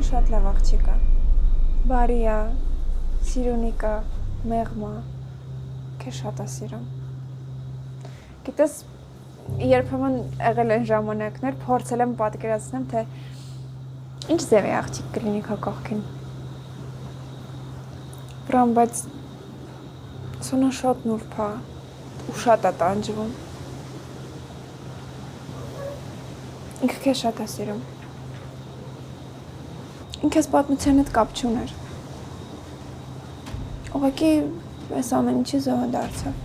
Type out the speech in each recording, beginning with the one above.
Սոնան շատ լավ աղջիկ է։ Բարի է, սիրունիկ է, մեղմ է, քեզ շատ է սիրում։ Գիտես, երբեմն եղել են ժամանակներ, փորձել եմ պատկերացնել, թե ինչ ձև է աղջիկ կլինի քո կողքին։ Վրան, բայց Սոնան շատ նուրբ է ու շատ է տանջվում։ Ինքը քեզ շատ է սիրում։ Ինքը այս պատմության հետ կապ չուներ։ Ուղղակի այս ամեն ինչի զոհը դարձավ։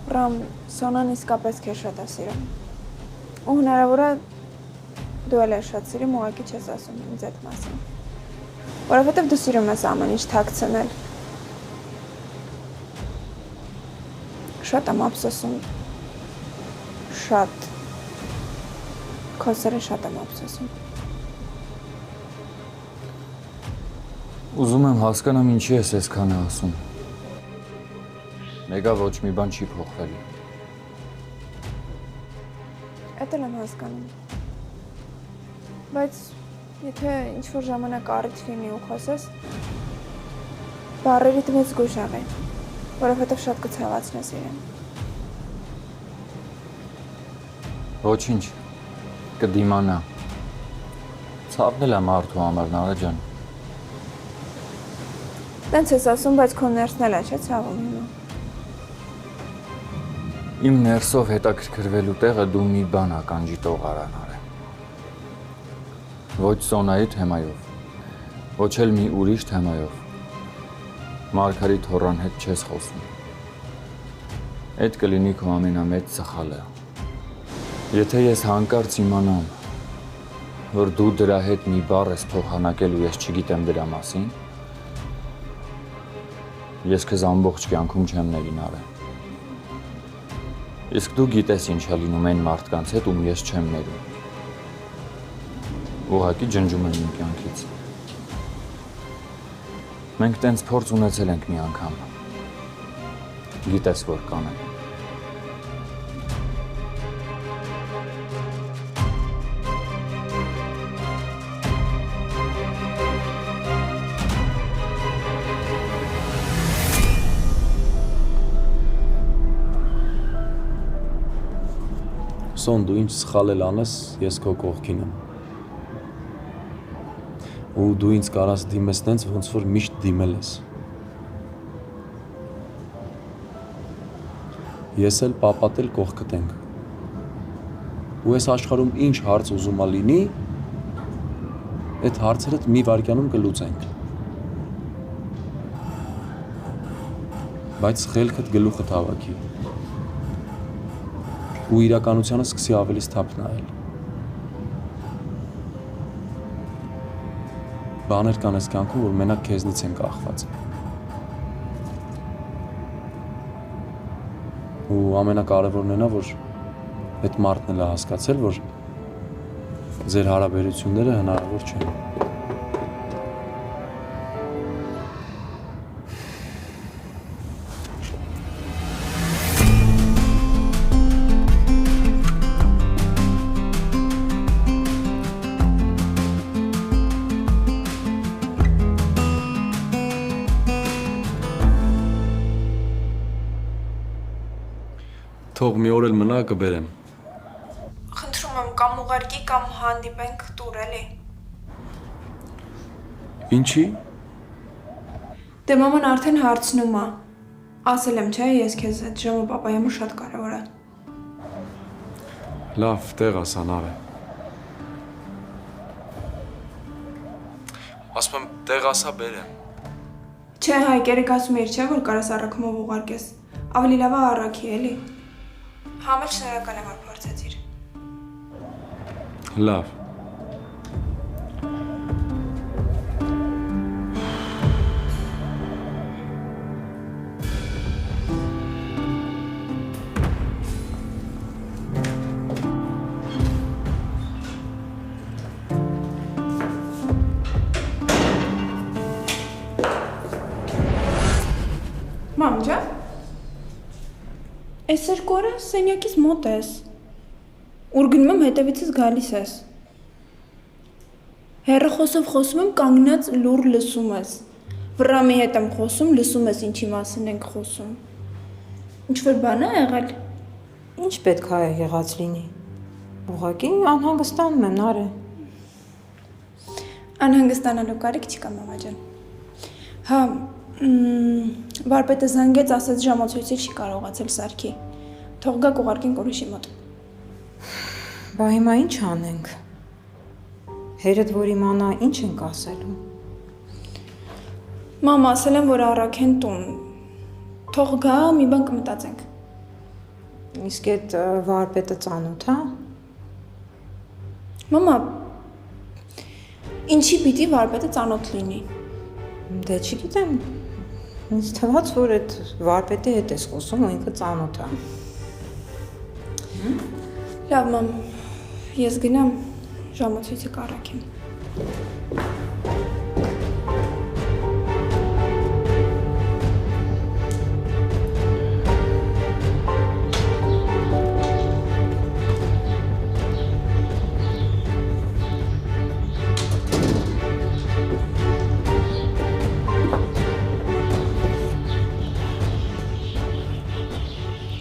Վրան, Սոնան իսկապես քեզ շատ է սիրում։ Ու հնարավոր է դու էլ ես շատ սիրում, ուղղակի չես ասում ինձ այդ մասին։ Որովհետև դու սիրում ես ամեն ինչ թաքցնել։ Շատ եմ ափսոսում։ Շատ։ Քո սերը շատ եմ ափսոսում։ Ուզում եմ հասկանամ ինչի ես այսքանը ասում։ Մեգա ոչ մի բան չի փոխվելու։ Էդ էլ եմ հասկանում։ Բայց եթե ինչ-որ ժամանակ առիթ լինի ու խոսես, բառերիդ մեծ զգույշ աղի, որովհետև շատ կցավացնես իրեն։ Ոչինչ, կդիմանա։ Ցավն էլ է մարդու համար, Նարէ ջան։ Տենց ես ասում, բայց քո ներսն էլ է, չէ՞ ցավում հիմա։ Իմ ներսով հետաքրքրվելու տեղը դու մի բան ականջի տողարանար է։ Ոչ Սոնայի թեմայով, ոչ էլ մի ուրիշ թեմայով։ Մարգարիտ հորան հետ չես խոսում։ Այդ կլինի քո ամենամեծ սխալը։ Եթե ես հանկարծ իմանամ, որ դու դրա հետ մի բառ ես փոխանակել ու ես չգիտեմ դրա մասին, ես քեզ ամբողջ կյանքում չեմ ների Նարէ։ Իսկ դու գիտես ինչ է լինում այն մարդկանց հետ, ում ես չեմ ներում։ Ուղղակի ջնջում եմ իմ կյանքից։ Մենք տենց փորձ ունեցել ենք մի անգամ։ Գիտես, որ կանեմ։ Սոն, դու ինչ սխալ էլ անես, ես քո կողքին եմ։ Ու դու ինձ կարաս դիմես տենց, ոնց որ միշտ դիմել ես։ Ես էլ պապատել կողքդ ենք։ Ու ես աշխարհում ինչ հարց ուզում ա լինի, այդ հարցերդ մի վայրկյանում կլուծենք։ Բայց խելքդ գլուխդ հավաքի։ Ու իրականությանը սկսի ավելի սթափ նայել։ Բաներ կան այս կյանքում, որ մենակ քեզնից են կախված։ Ու ամենակարևորն է նա, որ այդ մարդն էլ է հասկացել, որ ձեր հարաբերությունները հնարավոր չեն։ Թող մի օր էլ մնա կբերեմ։ Խնդրում եմ կամ ուղարկի կամ հանդիպենք տուր էլի։ Ինչի։ Դե մաման արդեն հարցնում է։ Ասել եմ, չէ, ես քեզ այդ ժամը պապայի համար շատ կարևոր է։ Լավ, տեղ ասա Նարէ։ Ասում եմ, տեղ ասա բերեմ։ Չէ, հայկերիկ ասում էր, չէ, որ կարաս առաքումով ուղարկես։ Ավելի լավ է առաքի, էլի։ Համել շնորհակալ եմ, որ փորձեցիր։ Լավ։ Մամ ջան։ Այս երկու օրը սենյակից մոտ ես։ Ուր գնում եմ հետևիցս գալիս ես։ Հեռախոսով խոսում եմ, կանգնած լուր լսում ես։ Վրամի հետ եմ խոսում, լսում ես ինչի մասին ենք խոսում։ Ինչ-որ բան է եղել։ Ինչ պետք է եղած լինի։ Ուղղակի անհանգստանում եմ, Նարէ։ Անհանգստանալու կարիք չկա, մամա ջան։ Հա, վարպետը զանգեց, ասաց ժամացույցը չի կարողացել սարքի։ Թող գա կուղարկենք ուրիշի մոտ։ Բա հիմա ինչ անենք։ Հերդ որ իմանա ինչ ենք ասելու։ Մամա, ասել եմ, որ առաքեն տուն։ Թող գա, մի բան կմտածենք։ Իսկ այդ վարպետը ծանոթ է։ Մամա, ինչի պիտի վարպետը ծանոթ լինի։ Դե չգիտեմ։ Ինձ թվաց, որ այդ վարպետի հետ ես խոսում ու ինքը ծանոթ է։ Լավ, մամ, ես գնամ ժամացույցը կառաքեմ։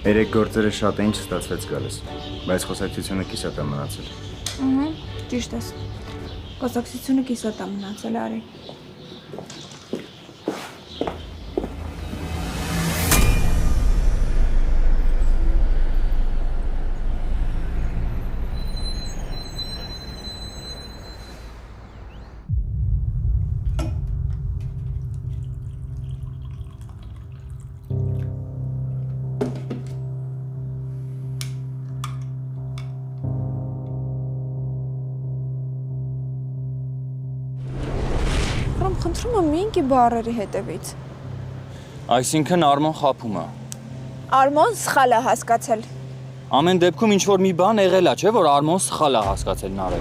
Երեք գործերը շատ ինչ ստացվեց գալիս, բայց խոսակցությունը կիսատ է մնացել։ Ճիշտ ես։ Խոսակցությունը կիսատ է մնացել, արի։ Խնդրում եմ ինքի բառերի հետևից։ Այսինքն Արմոն խափում է։ Արմոն սխալ է հասկացել։ Ամեն դեպքում ինչ որ մի բան եղել է, չէ՞ որ Արմոն սխալ է հասկացել Նարէ։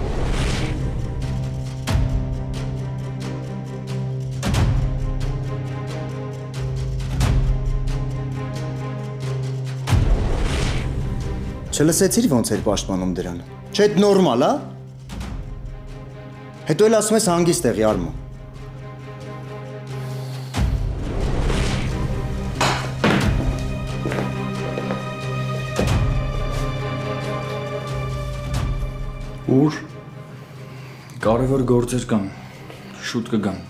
Չլսեցիր ոնց էր պաշտպանում դրան։ Չէ՞ դա նորմալ է։ Հետո էլ ասում ես հանգիստ եղի Արմոն։ Ուր կարևոր գործեր կան, շուտ կգան։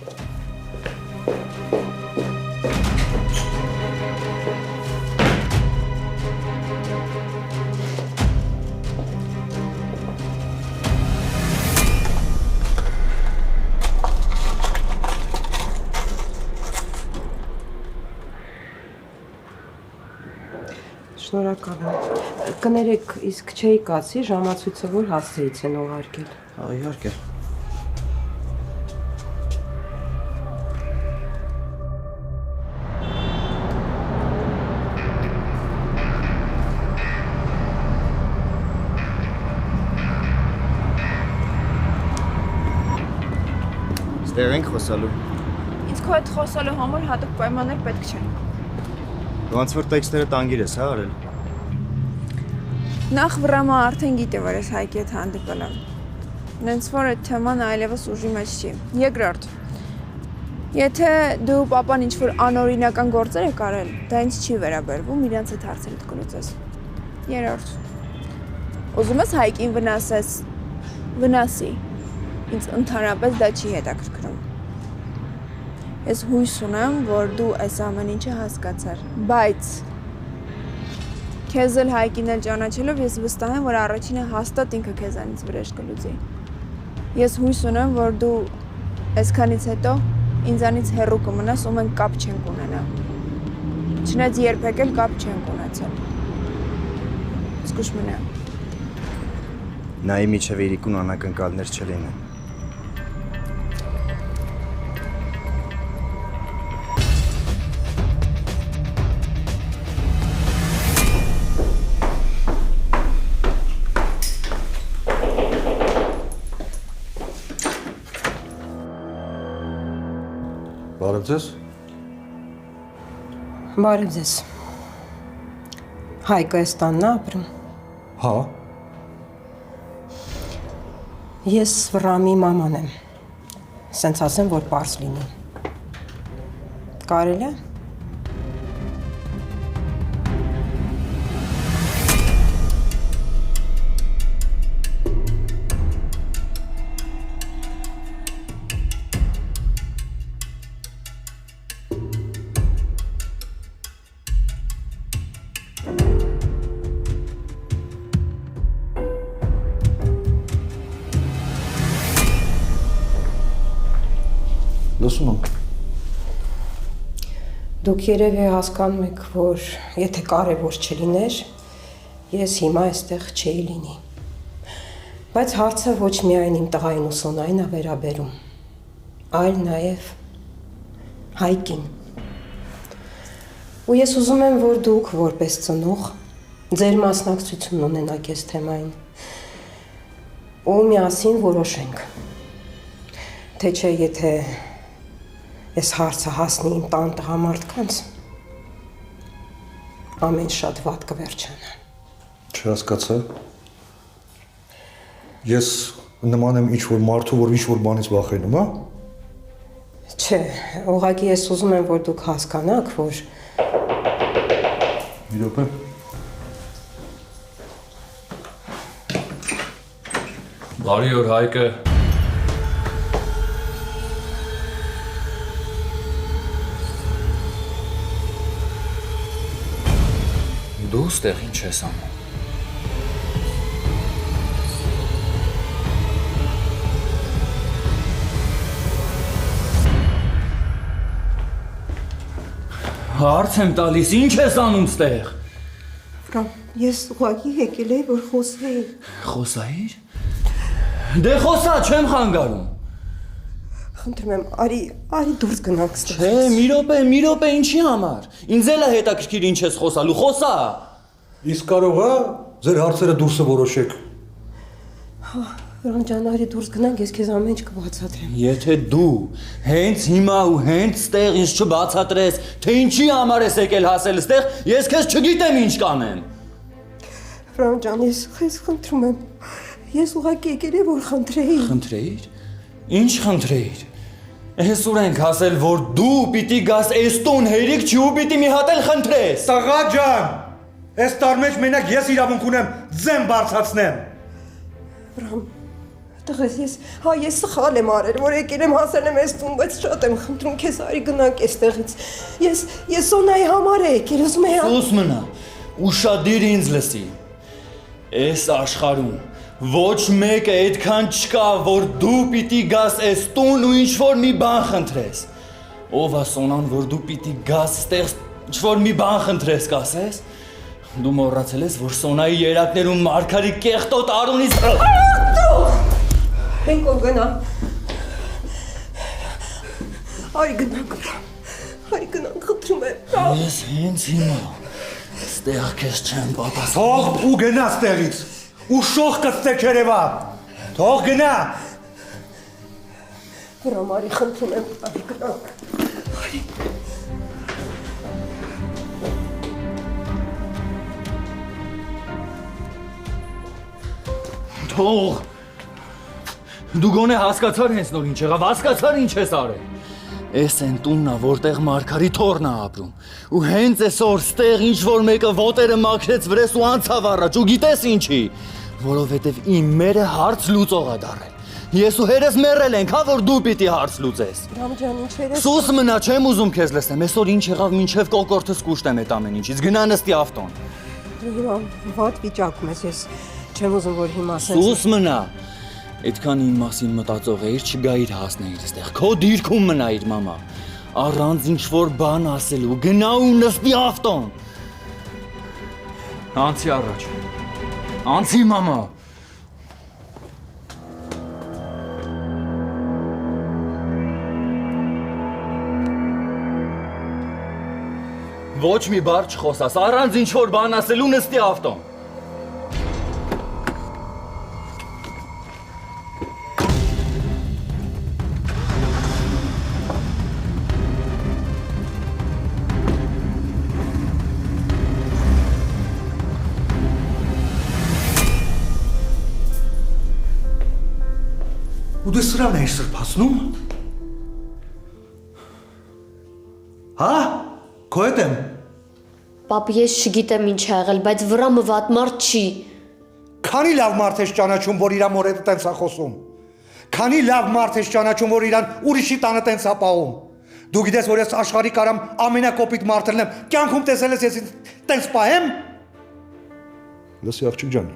Շնորհակալ եմ։ Կներեք, իսկ չէի կացի ժամացույցը որ հասցեից են ուղարկել։ Հա, իհարկե։ Ստեղ ենք խոսալու։ Ինձ քո հետ խոսալու համար հատուկ պայմաններ պետք չեն։ Ոնց որ տեքստերը տանգիր ես, հա, արել։ Նախ Վրամը արդեն գիտե, որ ես Հայկի հետ հանդիպել եմ։ Նենց որ այդ թեման այլևս ուժի մեջ չի։ Երկրորդ, եթե դու պապան ինչ-որ անօրինական գործեր եք արել, դա ինձ չի վերաբերվում, իրանց հետ հարցերդ կլուծես։ Երրորդ, ուզում ես Հայկին վնասես, վնասի։ Ինձ ընդհանրապես դա չի հետաքրքրում։ Ես հույս ունեմ, որ դու այս ամեն ինչը հասկացար, բայց քեզ էլ Հայկին էլ ճանաչելով ես վստահ եմ, որ առաջինը հաստատ ինքը քեզանից վրեժ կլուծի։ Ես հույս ունեմ, որ դու այսքանից հետո ինձանից հեռու կմնաս ու մենք կապ չենք ունենա։ Չնայած երբեք էլ կապ չենք ունեցել։ Զգուշ մնա։ Նայի միջև իրիկուն անակնկալներ չլինեն։ Բարև ձեզ։ Բարև ձեզ։ Հայկը այս տանն է ապրում։ Հա։ Ես Վրամի մաման եմ։ Սենց ասեմ, որ պարզ լինի։ Կարելի է։ Լսում եմ։ Դուք երևի հասկանում եք, որ եթե կարևոր չլիներ, ես հիմա այստեղ չէի լինի։ Բայց հարցը ոչ միայն իմ տղային ու Սոնային է վերաբերում, այլ նաև Հայկին։ Ու ես ուզում եմ, որ դուք որպես ծնող ձեր մասնակցությունն ունենաք այս թեմային։ Ու միասին որոշենք, թե չէ եթե այս հարցը հասնի իմ տան տղամարդկանց, ամեն շատ վատ կվերջանա։ Չհասկացա։ Ես նման եմ ինչ-որ մարդու, որ ինչ-որ բանից վախենում, հա? Չէ, ուղղակի ես ուզում եմ, որ դուք հասկանաք, որ Մի րոպե։ Բարի օր Հայկը։ Դու ստեղ ինչ ես անում։ Հարց եմ տալիս, ինչ ես անում ստեղ։ Վրամ, ես ուղղակի եկել էի, որ խոսեի։ Խոսայիր։ Դե խոսա, չեմ խանգարում։ Խնդրում եմ, արի դուրս գնանք ստեղ։ Չէ, մի րոպե ինչի համար։ Ինձ էլ է հետաքրքիր ինչ ես խոսալու, խոսա։ Իսկ կարող է ձեր հարցերը դուրսը որոշեք։ Վրամ ջան, արի դուրս գնանք, ես քեզ ամեն ինչ կբացատրեմ։ Եթե դու հենց հիմա ու հենց ստեղ ինձ չբացատրես, թե ինչի համար ես եկել հասել ստեղ, ես քեզ չգիտեմ ինչ կանեմ։ Վրամ ջան, ես քեզ խնդրում եմ։ Ես ուղղակի եկել եմ, որ խնդրեի։ Խնդրեիր։ Ինչ խնդրեիր։ Այսօր ենք հասել, որ դու պիտի գաս էստուն հերիք չի ու պիտի մի հատ էլ խնդրես։ Տղա ջան, այս տարմեջ մենակ ես իրավունք ունեմ ձեմ բարձրացնեմ։ Վրամ, տղես, ես սխալ եմ արել, որ եկել եմ հասել եմ էստուն, բայց շատ եմ խնդրում քեզ, արի գնանք էստեղից։ Ես Սոնայի համար եմ եկել, ուզում եմ։ Սուս մնա, ուշադիր ինձ լսի։ Այս աշխարհում ոչ մեկը այդքան չկա, որ դու պիտի գաս այս տուն ու ինչ-որ մի բան խնդրես։ Ով է Սոնան, որ դու պիտի գաս ստեղ ինչ-որ մի բան խնդրես կասես։ Դու մոռացել ես, որ Սոնայի երակներում Մարգարի կեղտոտ արունից… Հենքով գնա։ Արի գնանք, խնդրում եմ։ Ես հենց հիմա ստեղ քեզ չեմ պատասխան։ Թող ու գնա ստեղից։ Ու շող կստեք երևա։ Թող գնա։ Վրամ, արի խնդրում եմ, արի գնանք։ Արի։ Թող։ Դու գոնե հասկացար հենց նոր ինչ եղավ, հասկացար ինչ ես արել։ Էս են տուննա, որտեղ Մարգարի թորն է ապրում։ Ու հենց այսօր ստեղ ինչ որ մեկը ոտերը մաքրեց վրես ու անցավ առաջ, ու գիտես ինչի, որովհետև իմ մերը հարց լուծող է դարել։ Ես ու հերս մեռել ենք, հա, որ դու պիտի հարց լուծես։ Վրամ ջան, ինչեր ես։ Սուս մնա, չեմ ուզում քեզ լսեմ, այսօր ինչ եղավ, մինչև կոկորտս կուշտեմ այդ ամեն ինչից, գնա նստի ավտոն։ Հիմա վատ վիճակում ես, ես չեմ ուզում, որ հիմա ասես։ Սուս մնա։ Այդքան իմ մասին մտածող էիր, չգայիր հասնեիր այստեղ։ Քո դիրքում մնայիր, մամա։ Առանց ինչ-որ բան ասելու, գնա ու նստի ավտոն։ Անցի առաջ։ Անցի, մամա։ Ոչ մի բառ չխոսաս, առանց ինչ-որ բան ասելու նստի ավտոն։ Ու դու սրան էիր սրբացնում։ Հա? Քո հետ եմ։ Պապ, ես չգիտեմ ինչ ա եղել, բայց Վրամը վատ մարդ չի։ Քանի լավ մարդ ես ճանաչում, որ իր մորը տենց է խոսում։ Քանի լավ մարդ ես ճանաչում, որ իրան ուրիշի տանը տենց է պահում։ Դու գիտես, որ ես աշխարհի կարամ ամենակոպիտ մարդն եմ։ Կյանքում տեսել ես ես տենց պահեմ։ Լսի աղջիկ ջան,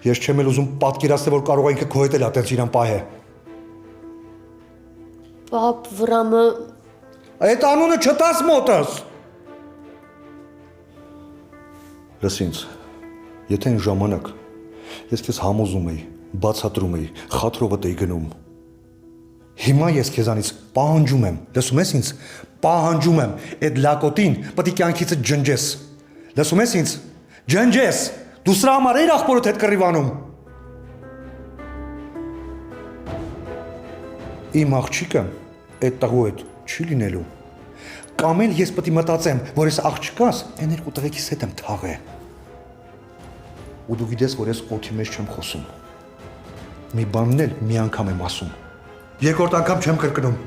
ես չեմ էլ ուզում պատկերացնել, որ կարող է ինքը քո հետ էլ տենց իրան պահե։ Պապ, Վրամը Այդ անունը չտաս մոտս։ Լսի ինձ, եթե այն ժամանակ ես քեզ համոզում էի, բացատրում էի, խաթրովդ էի գնում։ Հիմա ես քեզանից պահանջում եմ, լսում ես ինձ, պահանջում եմ այդ լակոտին պետք է կյանքիցդ ջնջես։ Լսում ես ինձ, ջնջես։ Դու սրա համար էիր աղբորդ հետ կռիվանում։ Իմ աղջիկը այդ տղու հետ չի լինելու։ Կամ էլ ես պետք է մտածեմ, որ ես աղջկաս այն երկու տղեկիս հետ եմ թաղե։ Ու դու գիտես, որ ես օդի մեջ չեմ խոսում։ Մի բանն էլ մի անգամ եմ ասում։ Երկրորդ անգամ չեմ կրկնում։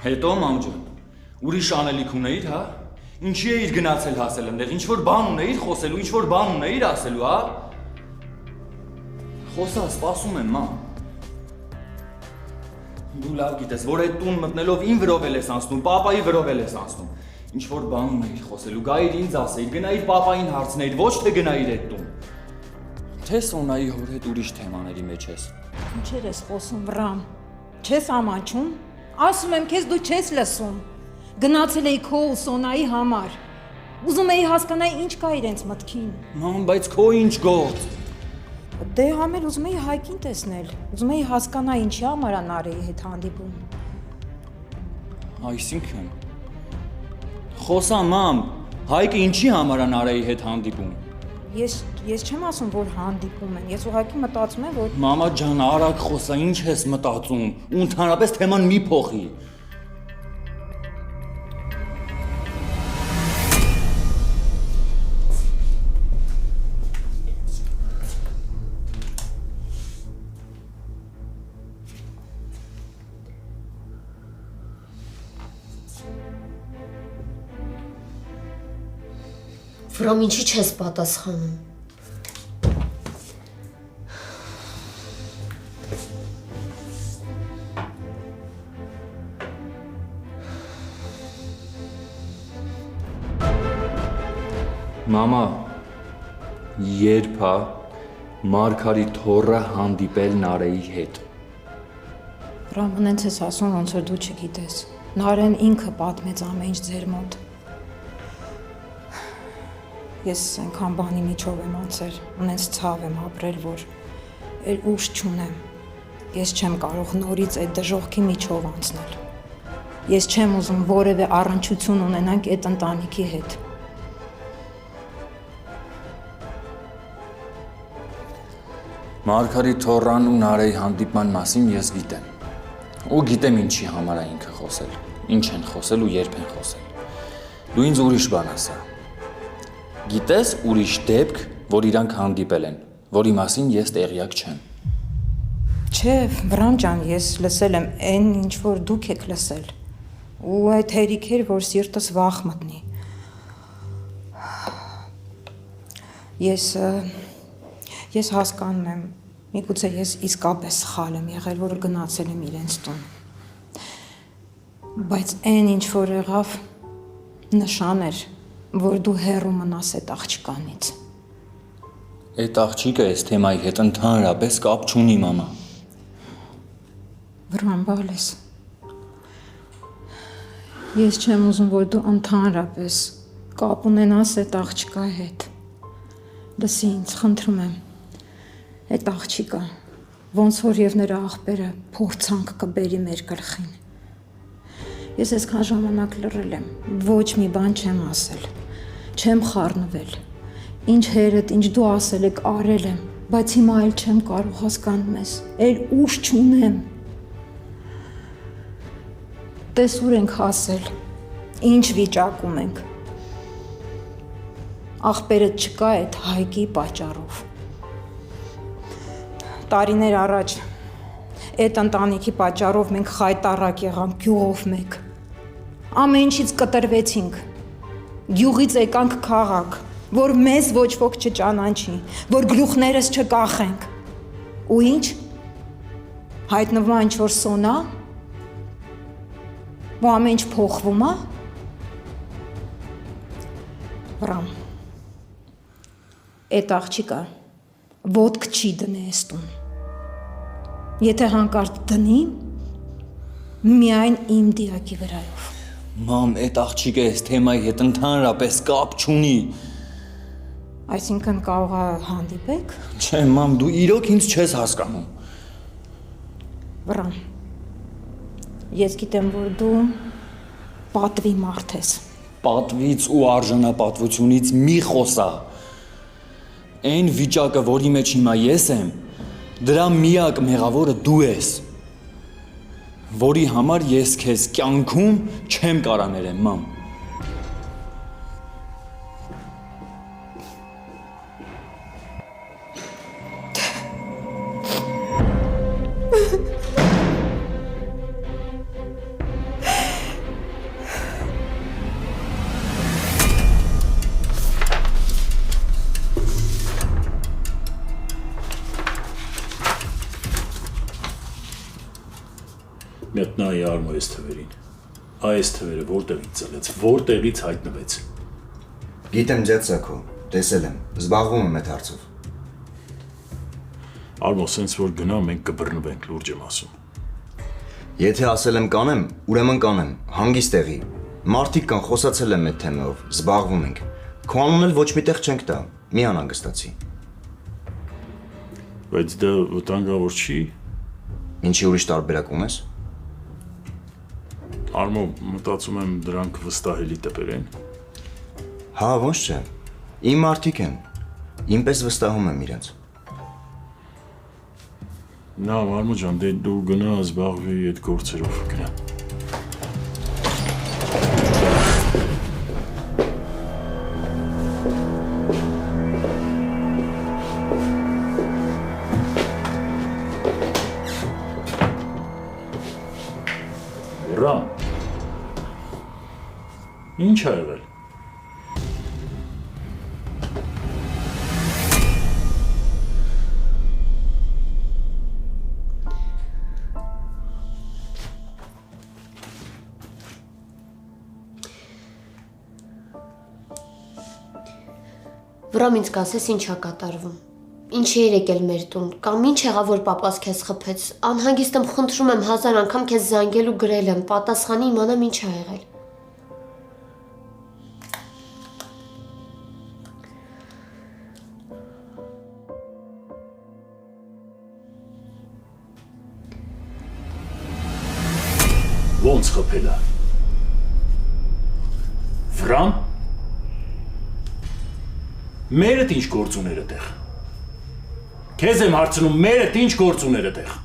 Հետո մամջան, ուրիշ անելիք ունեիր, հա? Ինչի էիր գնացել հասել այնտեղ, ինչ որ բան ունեիր խոսելու, ինչ որ բան ունեիր ասելու, հա? Խոսա, սպասում եմ, մամ։ Դու լավ գիտես, որ այդ տուն մտնելով ին վրով ես անցնում, պապայի վրով ես անցնում։ Ինչ որ բան ունեիր խոսելու, գայիր ինձ ասեիր, գնայիր պապային հարցնեիր, ոչ թե գնայիր այդ տուն։ Թե Սոնայի հոր հետ ուրիշ թեմաների մեջ ես։ Ինչեր ես խոսում, Վրամ։ Չես ամաչում։ Ասում եմ քեզ դու չես լսում։ Գնացել էի քո ու Սոնայի համար։ Ուզում էի հասկանալ ինչ կա իրենց մտքին։ Մամ, բայց քո ինչ գործ։ Դե համել ուզում էի Հայկին տեսնել։ Ուզում էի հասկանալ ինչի համար ան Արեի հետ հանդիպում։ Այսինքն Խոսա մամ, Հայկը ինչի համար ան Արեի հետ հանդիպում։ Ես չեմ ասում, որ հանդիպում են։ Ես ուղղակի մտածում եմ, որ Մամա ջան, արագ խոսա, ինչ ես մտածում։ Ու ընդհանրապես թեման մի փոխի։ Վրամ ինչի չես պատասխանում։ Մամա, երբ է Մարգարիտ թոռը հանդիպել Նարեի հետ։ Վրամ նենց ես ասում, ոնց որ դու չգիտես։ Նարեն ինքը պատմեց ամեն ինչ ձեր մոտ։ Ես այնքան բանի միջով եմ անցել, ունենց ցավ եմ ապրել, որ էլ ուժ չունեմ։ Ես չեմ կարող նորից այդ դժողքի միջով անցնել։ Ես չեմ ուզում որևէ առնչություն ունենանք այդ ընտանիքի հետ։ Մարգարիտ թոռան ու Նարեի հանդիպման մասին ես գիտեմ։ Ու գիտեմ ինչի համար է ինքը խոսել, ինչ են խոսել ու երբ են խոսել։ Դու ինձ ուրիշ բան ասա։ Գիտես ուրիշ դեպք, որ իրանք հանդիպել են, որի մասին ես տեղյակ չեմ։ Չէ, Վրամ ջան, ես լսել եմ այն ինչ որ դուք եք լսել։ Ու այդ հերիք էր, որ սիրտս վախ մտնի։ Ես հասկանում եմ, միգուցե ես իսկապես սխալ եմ եղել, որ գնացել եմ իրենց տուն։ Բայց այն ինչ որ եղավ, նշան էր, որ դու հեռու մնաս այդ աղջկանից։ Այդ աղջիկը այս թեմայի հետ ընդհանրապես կապ չունի, մամա։ Վրամ բալես։ Ես չեմ ուզում, որ դու ընդհանրապես կապ ունենաս այդ աղջկա հետ։ Լսի ինձ, խնդրում եմ։ Այդ աղջիկը, ոնց որ եւ նրա աղբերը փորձանք կբերի մեր գլխին։ Ես այսքան ժամանակ լռել եմ, ոչ մի բան չեմ ասել, չեմ խառնվել, ինչ հերդ, ինչ դու ասել եք, արել եմ, բայց հիմա այլ չեմ կարող հասկանում ես, այլ ուժ չունեմ։ Տես ուր ենք հասել, ինչ վիճակում ենք։ Աղբերը չկա այդ Հայկի պատճառով։ Տարիներ առաջ այդ ընտանիքի պատճառով մենք խայտառակ եղանք գյուղով մեկ։ Ամեն ինչից կտրվեցինք։ Գյուղից եկանք քաղաք, որ մեզ ոչ ոք չճանաչի, որ գլուխներս չկախենք։ Ու ինչ։ Հայտնվում է ինչ որ Սոնա։ Ու ամեն ինչ փոխվում է։ Վրամ։ Այդ աղջիկը ոտք չի դնի այս տուն։ Եթե հանկարծ դնի, միայն իմ դիակի վրայով։ Մամ, այդ աղջիկը այս թեմայի հետ ընդհանրապես կապ չունի։ Այսինքն կարող է հանդիպեք։ Չէ, մամ, դու իրոք ինձ չես հասկանում։ Վրամ, ես գիտեմ, որ դու պատվի մարդ ես։ Պատվից ու արժանապատվությունից մի խոսա։ Այն վիճակը, որի մեջ հիմա ես եմ, դրա միակ մեղավորը դու ես, որի համար ես քեզ կյանքում չեմ կարա ներեմ, մամ։ Մետնայի արմո այս թվերին, այս թվերը որտեղից ծլեց, որտեղից հայտնվեց։ Գիտեմ ձետ Սաքո, տեսել եմ, զբաղվում եմ այդ հարցով։ Արմո, սենց որ գնա մենք կբռնվենք, լուրջ եմ ասում։ Եթե ասել եմ կանեմ, ուրեմն կանեմ, հանգիստ եղի։ Մարդիկ կան, խոսացել եմ այդ թեմայով, զբաղվում ենք։ Քո անուն էլ ոչ միտեղ չենք տա, մի անհանգստացի։ Բայց դա վտանգավոր չի։ Ինչի ուրիշ տարբերակ ունես։ Արմո, մտածում եմ դրանք վստահելի տպեր են։ Հա, ոնց չէ։ Իմ մարդիկ են։ Ինպես վստահում եմ իրենց։ Նա, Արմո ջան, դե դու գնա զբաղվի այդ գործերով, գնա։ Ռամ, ինչ ա եղել։ Վրամ ինձ կասես ինչ ա կատարվում։ Ինչի էր եկել մեր տուն, կամ ինչ եղավ, որ պապաս քեզ խփեց։ Անհանգիստ եմ, խնդրում եմ 1000 անգամ քեզ զանգել ու գրել եմ, պատասխանի իմանամ ինչ ա եղել։ Ոնց խփել ա։ Վրամ։ Մերդ ինչ գործ ուներ այդտեղ։ Քեզ եմ հարցնում, մերդ ինչ գործ ուներ այդտեղ։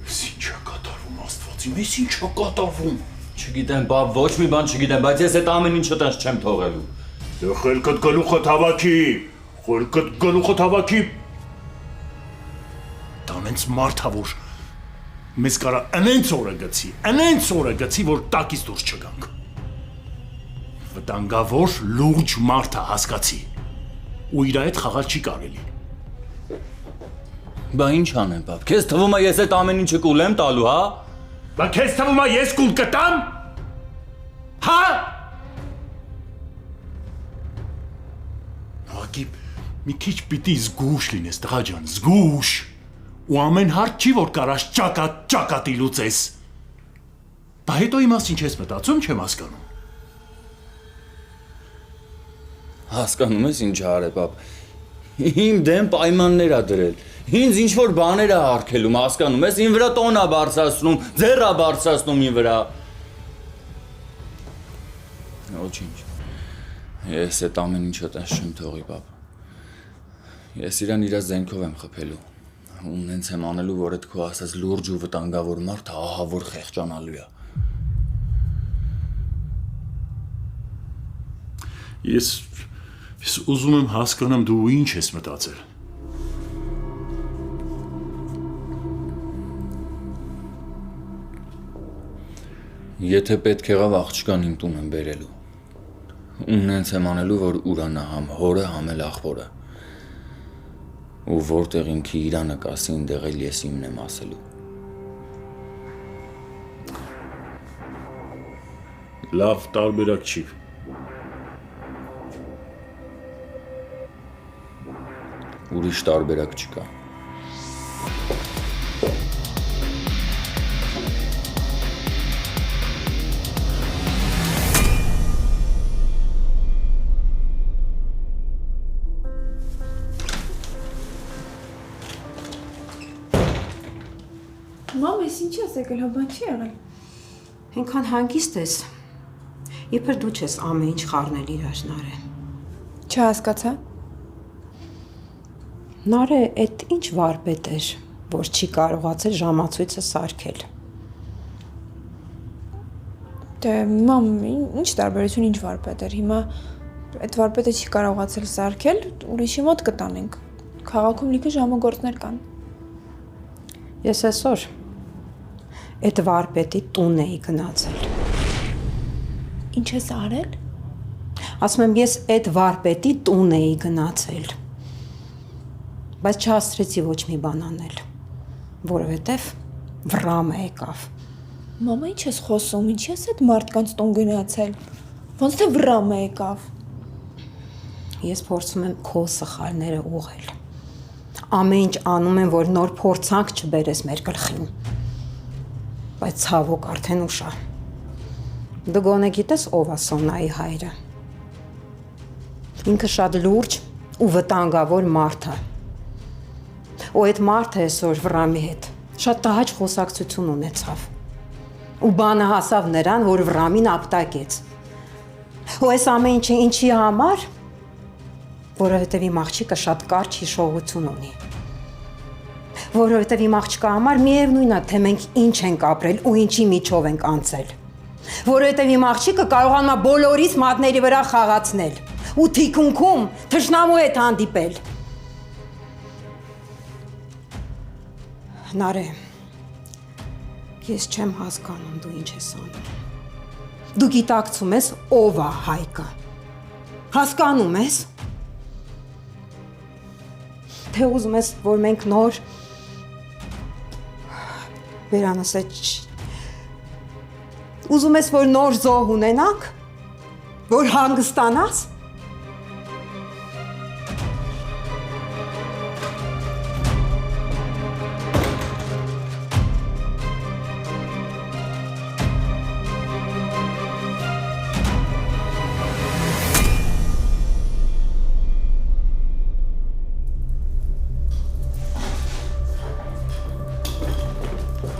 Ես ինչ ա կատարվում, Աստված իմ, ես ինչ ա կատարվում։ Չգիտեմ, բա ոչ մի բան չգիտեմ, բայց ես այդ ամեն ինչը տես չեմ թողելու։ Դե խելքդ գլուխդ հավաքի, խելքդ գլուխդ հավաքի։ Դա նենց մարդ ա, որ մեզ կարա անենց օրը գցի, որ տակից դուրս չգանք։ Վտանգավոր լուրջ մարդ ա, հասկացի։ Ու իր այդ խաղալ չի կարելի։ Բա ինչ անեմ, բապ, քեզ թվում է ես այդ ամեն ինչը կուլ եմ տալու, հա։ Բա քեզ թվում է ես կուլ կտամ։ Հա։ Ակի մի քիչ պիտի զգուշ լինես, տղա ջան, զգուշ։ Ու ամեն հարց չի, որ կարաս ճակատի լուծես։ Բա հետո իմ մասին չես մտածում, չեմ հասկանում։ Հասկանում ես ինչ արե, բապ։ Իմ դեմ պայմաններ ա դրել։ Ինձ ինչ որ բաներ ա հարկելում, հասկանում ես, ին վրա տոն ա բարձրացնում, ձեռ ա բարձրացնում ին վրա։ Ոչինչ։ Ես այդ ամեն ինչը տես չեմ թողի, բապ։ Ես իրան իրա զենքով եմ խփելու։ Ու նենց եմ անելու, որ այդ քո ասած լուրջ ու վտանգավոր մարդը ահավոր խեղճանալու է։ Ես ուզում եմ հասկանամ դու ինչ ես մտածել։ Եթե պետք եղավ աղջկան իմ տուն եմ բերելու։ Ու նենց եմ անելու, որ ուրանա համ հորը, համ էլ աղբորը։ Ու որտեղ ինքի իրանը կասի, այնտեղ էլ ես իմն եմ ասելու։ Լավ տարբերակ չի։ Ուրիշ տարբերակ չկա։ Մամ, ես ինչ ես եկել, հա բան չի եղել։ Այնքան հանգիստ ես։ Իբր դու չես ամեն ինչ խառնել իրար Նարե։ Չհասկացա։ Նարե, այդ ինչ վարպետ էր, որ չի կարողացել ժամացույցը սարքել։ Դե մամ, ինչ տարբերություն ինչ վարպետ էր։ Հիմա այդ վարպետը չի կարողացել սարքել, ուրիշի մոտ կտանենք։ Քաղաքում լիքը ժամագործներ կան։ Ես այսօր այդ վարպետի տուն էի գնացել։ Ինչ ես արել։ Ասում եմ, ես այդ վարպետի տուն էի գնացել։ Բայց չհասցրեցի ոչ մի բան անել, որովհետև վրամը եկավ։ Մամա, ինչ ես խոսում, ինչ ես այդ մարդկանց տուն գնացել։ Ոնց թե վրամը եկավ։ Ես փորձում եմ քո սխալները ուղղել։ Ամեն ինչ անում եմ, որ նոր փորձանք չբերես մեր գլխին։ Բայց ցավոք արդեն ուշ է։ Դու գոնե գիտես ով է Սոնայի հայրը։ Ինքը շատ լուրջ ու վտանգավոր մարդ է։ Ու այդ մարդը այսօր Վրամի հետ շատ տհաճ խոսակցություն ունեցավ։ Ու բանը հասավ նրան, որ Վրամին ապտակեց։ Ու այս ամեն ինչը ինչի համար, որովհետև իմ աղջիկը շատ կարճ հիշողություն ունի։ Որովհետև իմ աղջկա համար միևնույն է, թե մենք ինչ ենք ապրել ու ինչի միջով ենք անցել։ Որովհետև իմ աղջիկը կարողանում է բոլորիս մատների վրա խաղացնել ու թիկունքում թշնամու հետ հանդիպել։ Նարե, ես չեմ հասկանում դու ինչ ես անում։ Դու գիտակցում ես ով է Հայկը։ Հասկանում ես։ Թե ուզում ես, որ մենք նոր վերանասեջ ուզում ես, որ նոր զոհ ունենանք, որ հանգստանաս։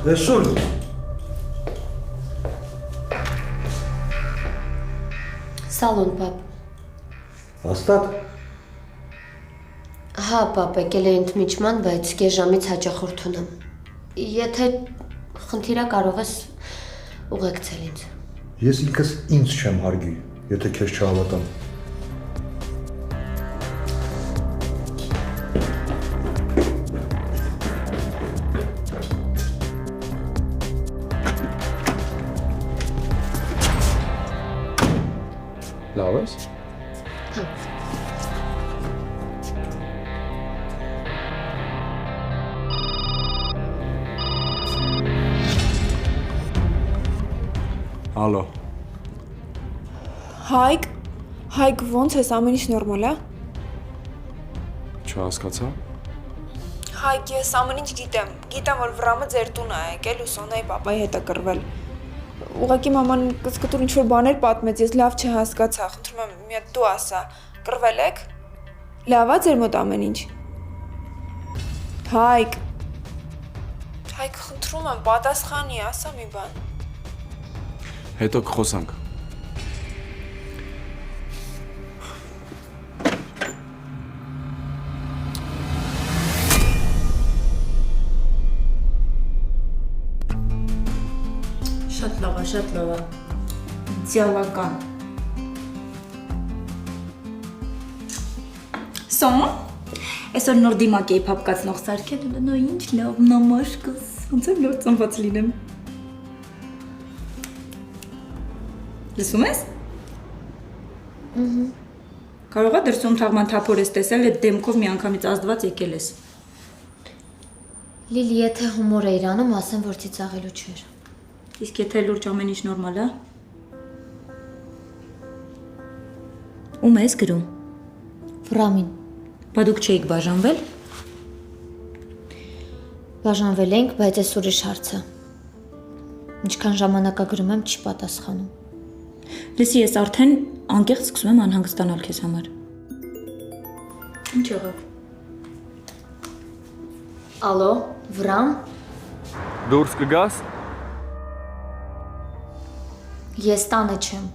Լսուն։ Սալոն, պապ։ Հաստատ։ Հա, պապ, եկել է ընդմիջման, բայց կես ժամից հաճախորդ ունեմ։ Եթե խնդիրա կարող ես ուղեկցել ինձ։ Ես ինքս ինձ չեմ հարգի, եթե քեզ չհավատամ։ Լավ ես։ Ալո։ Հայկ, ոնց ես, ամեն ինչ նորմալ է։ Չհասկացա։ Հայկ, ես ամեն ինչ գիտեմ, որ Վրամը ձեր տուն է եկել ու Սոնայի պապայի հետ է կռվել։ Ուղղակի մաման կսկտուր ինչ-որ բաներ պատմեց, ես լավ չհասկացա, խնդրում եմ մի հատ դու ասա, կռվել եք։ Լավ է ձեր մոտ ամեն ինչ։ Հայկ, խնդրում եմ, պատասխանի, ասա մի բան։ Հետո կխոսանք։ Շատ լավ է, ձյալական։ Սոն, այսօր նոր դիմակ էի փապկացնող սարքել, նո ինչ լավ, նամաշկս, ոնց եմ նոր ծնված լինեմ։ Լսում ես։ Կարող է դրսում թաղման թափոր ես տեսել, այդ դեմքով մի անգամից ազդված եկել ես։ Լիլի, եթե հումոր էիր անում, ասեմ, որ ծիծաղելու չէր։ Իսկ եթե լուրջ ամեն ինչ նորմալ է։ Ում ես գրում։ Վրամին։ Բա դուք չէիք բաժանվել։ Բաժանվել ենք, բայց այս ուրիշ հարց է։ Ինչքան ժամանակագրում եմ, չի պատասխանում։ Լսի, ես արդեն անկեղծ սկսում եմ անհանգստանալ քեզ համար։ Ինչ եղավ։ Ալո, Վրամ։ Դուրս կգաս։ Ես տանը չեմ։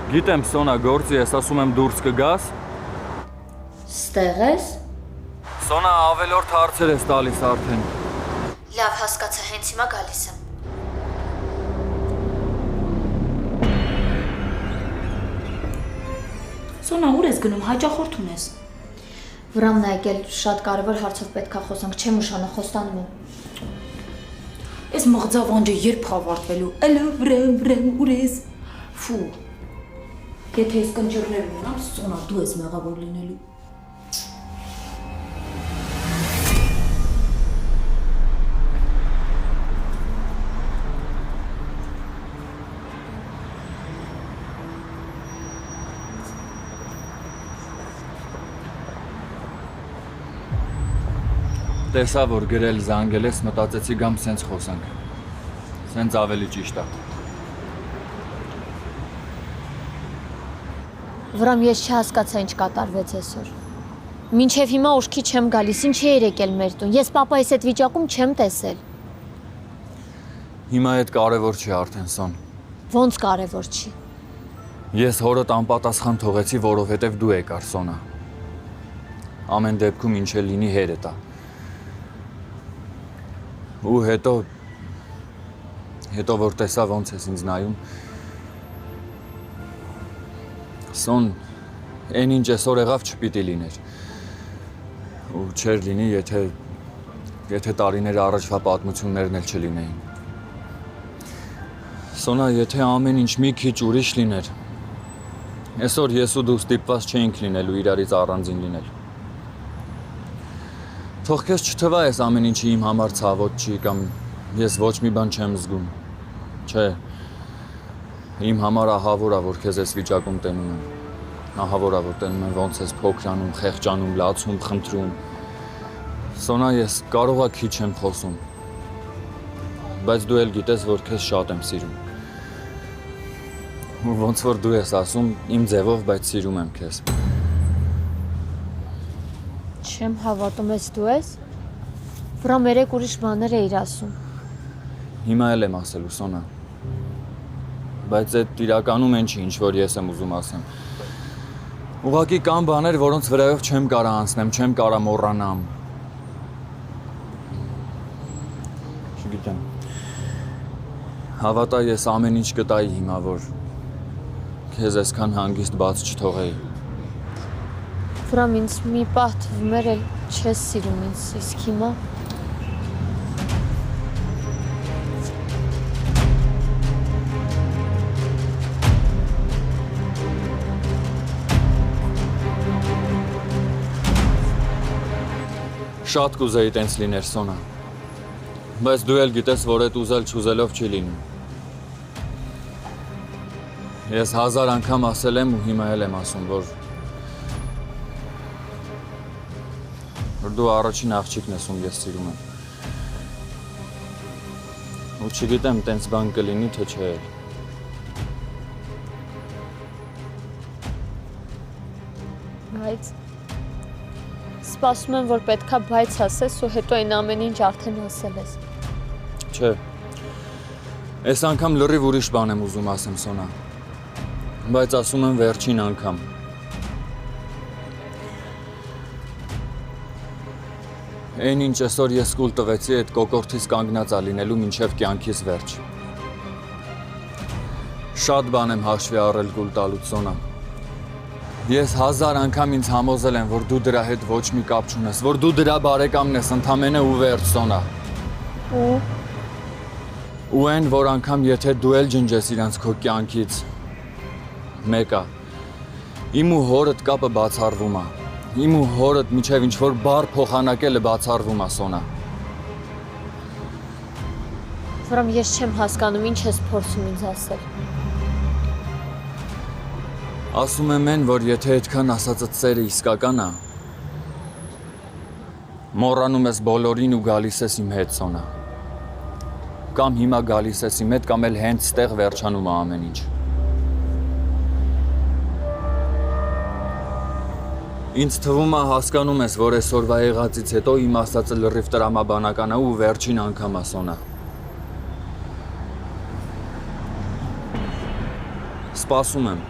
Գիտեմ, Սոնա, գործի ես, ասում եմ դուրս կգաս։ Ստեղ ես։ Սոնա, ավելորդ հարցեր ես տալիս արդեն։ Լավ, հասկացա, հենց հիմա գալիս եմ։ Սոնա, ուր ես գնում, հաճախորդ ունես։ Վրամն է եկել, շատ կարևոր հարցով պետք է խոսանք, չեմ ուշանում, խոստանում եմ։ Այս մղձավանջը երբ խավարտվելու, էլը վրեմ, ուր ես։ Ֆու, եթե ես կնջրներ ունենամ, Սոնա, դու ես մեղավոր լինելու։ Տեսա, որ գրել զանգել ես, մտածեցի գամ սենց խոսանք։ Սենց ավելի ճիշտ է։ Վրամ ես չհասկացա ինչ կատարվեց այսօր։ Մինչև հիմա ուշքի չեմ գալիս, ինչ է եկել մեր տուն։ Ես պապայիս այդ վիճակում չեմ տեսել։ Հիմա այդ կարևոր չի արդեն Սոն։ Ոնց կարևոր չի։ Ես հորդ անպատասխան թողեցի, որովհետև դու եկար Սոնա։ Ամեն դեպքում ինչ է լինի հերդ է։ Ու հետո որ տեսա ոնց ես ինձ նայում։ Սոն, այն ինչ այսօր եղավ չպիտի լիներ։ Ու չէր լինի, եթե տարիներ առաջվա պատմություններն էլ չլինեին։ Սոնա, եթե ամեն ինչ մի քիչ ուրիշ լիներ, այսօր ես ու դու ստիպված չէինք լինելու իրարից առանձին լինել։ Թող քեզ չթվա այս ամեն ինչը իմ համար ցավոտ չի կամ ես ոչ մի բան չեմ զգում։ Չէ։ Իմ համար ահավոր է, որ քեզ այս վիճակում տենում եմ։ Ահավոր է, որ տենում եմ ոնց ես փոքրանում, խեղճանում, լացում, խնդրում։ Սոնա, ես կարող է քիչ եմ խոսում։ Բայց դու էլ գիտես, որ քեզ շատ եմ սիրում։ Ու ոնց որ դու ես ասում, իմ ձևով, բայց սիրում եմ քեզ։ Չեմ հավատում ես դու ես։ Վրամ երեք ուրիշ բաներ էիր ասում։ Հիմա էլ եմ ասելու, Սոնա։ Բայց այդ իրականում են չի, ինչ որ ես եմ ուզում ասեմ։ Ուղղակի կան բաներ, որոնց վրայով չեմ կարա անցնեմ, չեմ կարա մոռանամ։ Չգիտեմ։ Հավատա ես ամեն ինչ կտայի հիմա, որ քեզ այսքան հանգիստ բաց չթողեի։ Վրամ ինձ մի պահ թվում էր էլ չես սիրում ինձ, իսկ հիմա։ Շատ կուզեի տենց լիներ, Սոնա։ Բայց դու էլ գիտես, որ այդ ուզել չուզելով չի լինում։ Ես 1000 անգամ ասել եմ ու հիմա էլ եմ ասում, որ դու առաջին աղջիկն ես, ում ես սիրում եմ։ Ու չգիտեմ, տենց բան կլինի, թե չէ։ Բայց սպասում եմ, որ պետքա բայց ասես ու հետո այն ամեն ինչ արդեն ասել ես։ Չէ։ Այս անգամ լրիվ ուրիշ բան եմ ուզում ասեմ, Սոնա։ Բայց ասում եմ վերջին անգամ։ Այն ինչ այսօր ես կուլ տվեցի, այդ կոկորդից կանգնած ա լինելու մինչև կյանքիս վերջ։ Շատ բան եմ հաշվի առել կուլ տալուց, Սոնա։ Ես 1000 անգամ ինձ համոզել եմ, որ դու դրա հետ ոչ մի կապ չունես, որ դու դրա բարեկամն ես, ընդամենը ու վերջ, Սոնա։ Ու այն, որ անգամ եթե դու էլ ջնջես իրանց քո կյանքից, մեկա, իմ ու հորդ կապը բացառվում ա։ Իմ ու հորդ միջև ինչ-որ բար փոխանակելը բացառվում ա, Սոնա։ Վրամ ես չեմ հասկանում ինչ ես փորձում ինձ ասել։ Ասում եմ են, որ եթե այդքան ասածդ սերը իսկական ա, մոռանում ես բոլորին ու գալիս ես իմ հետ, Սոնա։ Կամ հիմա գալիս ես իմ հետ, կամ էլ հենց ստեղ վերջանում ա ամեն ինչ։ Ինձ թվում ա հասկանում ես, որ այսօրվա եղածից հետո իմ ասածը լրիվ տրամաբանական ա ու վերջին անգամ ա, Սոնա։ Սպասում եմ։